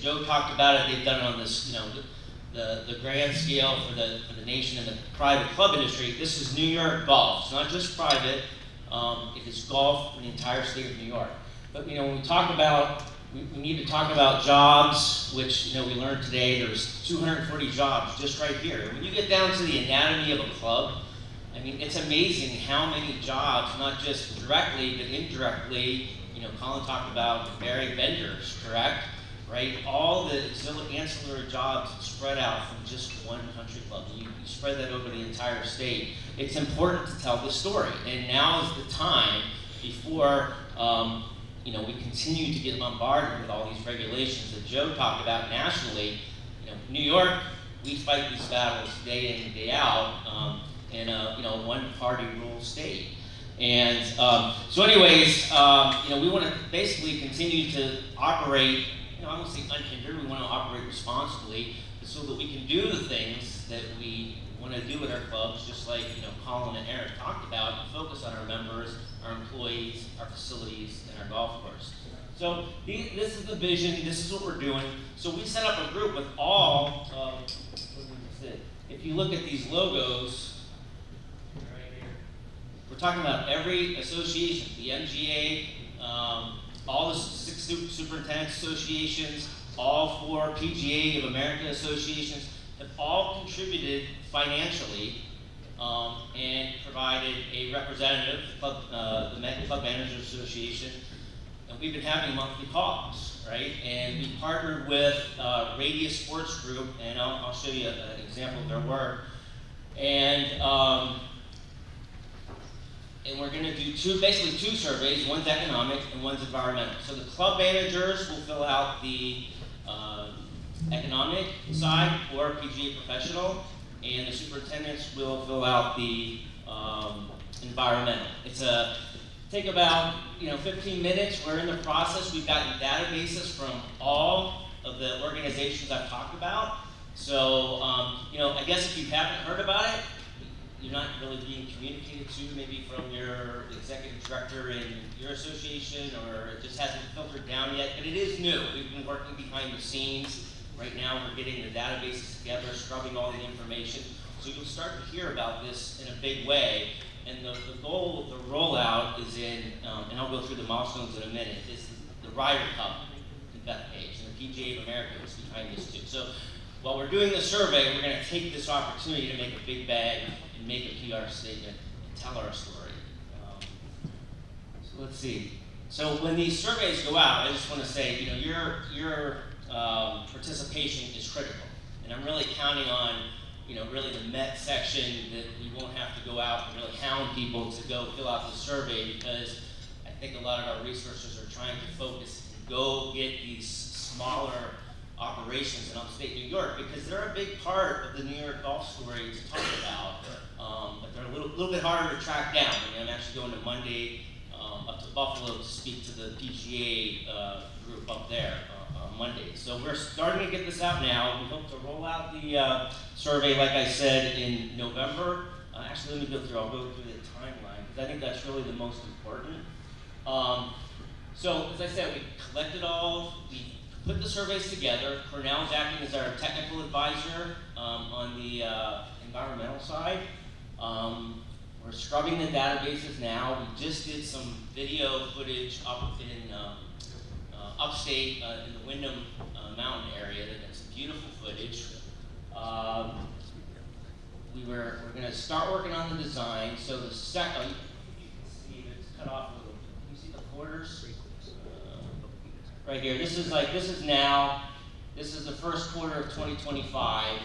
Joe talked about it. They've done it on this, the grand scale for the nation and the private club industry. This is New York golf. It's not just private. It is golf in the entire state of New York. But when we talk about, we need to talk about jobs, which we learned today. There's 240 jobs just right here. When you get down to the anatomy of a club, I mean, it's amazing how many jobs, not just directly but indirectly. Colin talked about varied vendors, correct? Right? All the ancillary jobs spread out from just one country club. You spread that over the entire state. It's important to tell the story, and now is the time before we continue to get bombarded with all these regulations that Joe talked about nationally. New York, we fight these battles day in and day out in a one-party rule state. And so anyways, we want to basically continue to operate, I won't say unhindered, we want to operate responsibly so that we can do the things that we want to do with our clubs, just like Colin and Eric talked about, focus on our members, our employees, our facilities, and our golf course. So this is the vision, this is what we're doing. So we set up a group with all, if you look at these logos, we're talking about every association, the MGA, all the 6 superintendents associations, all 4 PGA of America associations have all contributed financially and provided a representative, the Met Club Managers Association, and we've been having monthly calls, right? And we partnered with Radius Sports Group, and I'll show you an example of their work. And we're going to do basically two surveys. One's economic and one's environmental. So the club managers will fill out the economic side for PGA professional, and the superintendents will fill out the environmental. Take about 15 minutes. We're in the process. We've gotten databases from all of the organizations I've talked about. So I guess if you haven't heard about it, you're not really being communicated to, maybe from your executive director in your association, or it just hasn't filtered down yet, but it is new. We've been working behind the scenes. Right now we're getting the databases together, scrubbing all the information. So you'll start to hear about this in a big way. And the goal of the rollout is in, and I'll go through the milestones in a minute, is the Ryder Cup in Bethpage, and the PGA of America is behind this too. So while we're doing the survey, we're going to take this opportunity to make a big bag and make a PR statement and tell our story. So let's see. So when these surveys go out, I just want to say, your participation is critical, and I'm really counting on, really the Met section, that we won't have to go out and really hound people to go fill out the survey, because I think a lot of our resources are trying to focus and go get these smaller operations in upstate New York, because they're a big part of the New York golf story to talk about, but they're a little bit harder to track down. I mean, I'm actually going to Monday up to Buffalo to speak to the PGA group up there on Monday. So we're starting to get this out now. We hope to roll out the survey, like I said, in November. Actually, let me go through. I'll go through the timeline, because I think that's really the most important. So as I said, we collected we put the surveys together. Cornell's acting as our technical advisor on the environmental side. We're scrubbing the databases now. We just did some video footage up in upstate in the Windham Mountain area. That's some beautiful footage. We're going to start working on the design. So the second, you can see it's cut off a little bit. Can you see the quarters? Right here. This is the first quarter of 2025.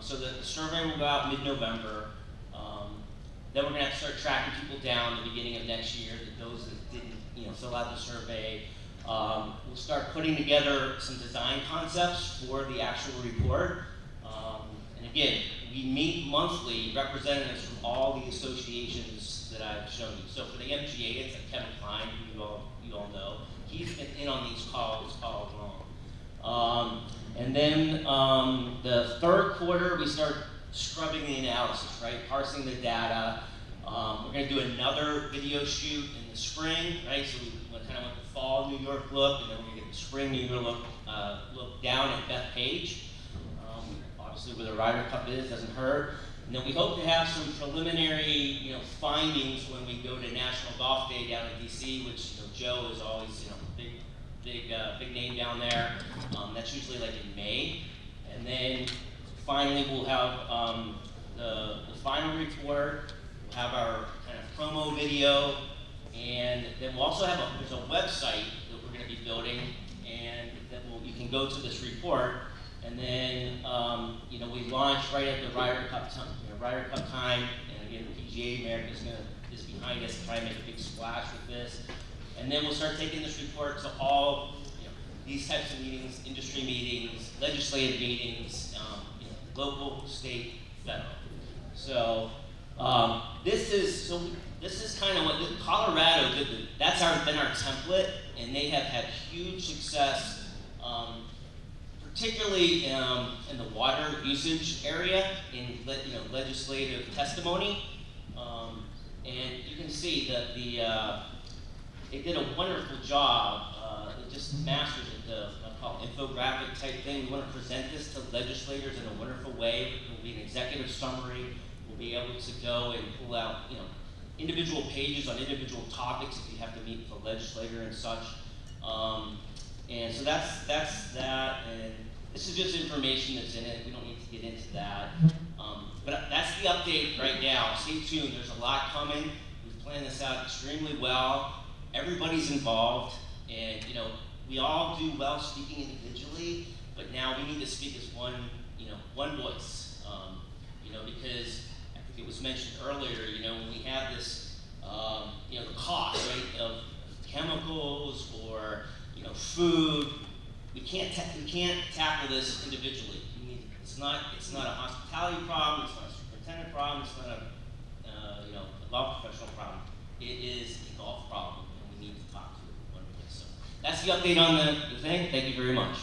So the survey will go out mid-November. Then we're going to have to start tracking people down at the beginning of next year, those that didn't fill out the survey. We'll start putting together some design concepts for the actual report. And again, we meet monthly representatives from all the associations that I've shown you. So for the MGA, it's like Kevin Klein, who you all know. He's been in on these calls all along. And then the third quarter, we start scrubbing the analysis, right? Parsing the data. We're going to do another video shoot in the spring, right? So we kind of want the fall New York look, and then we're going to get the spring New York look down Ryder Cup is, doesn't hurt. And then we hope to have some preliminary, findings when we go to National Golf Day down in DC, which, Joe is always, big name down there. That's usually like in May. And then finally we'll have the final report, we'll have our kind of promo video, and then we'll also have there's a website that we're going to be building, and that you can go to this report, and then we launch right at the Ryder Cup time, and again PGA America is behind us to try and make a big splash with this, and then we'll start taking this report to all these types of meetings, industry meetings, legislative meetings, local, state, federal. So this is kind of what Colorado did. That's been our template, and they have had huge success, particularly in the water usage area in legislative testimony. And you can see that they did a wonderful job. They just mastered the infographic type thing. We want to present this to legislators in a wonderful way. It will be an executive summary. We'll be able to go and pull out individual pages on individual topics if you have to meet with a legislator and such. And so that's that. And this is just information that's in it. We don't need to get into that. But that's the update right now. Stay tuned. There's a lot coming. We've planned this out extremely well. Everybody's involved, and we all do well speaking individually, but now we need to speak as one voice. Because I think it was mentioned earlier. When we have this, the cost, right, of chemicals or food, we can't tackle this individually. It's not a hospitality problem. It's not a superintendent problem. It's not a law professional problem. It is a golf problem, and we need to talk to it one way. So that's the update on the thing. Thank you very much.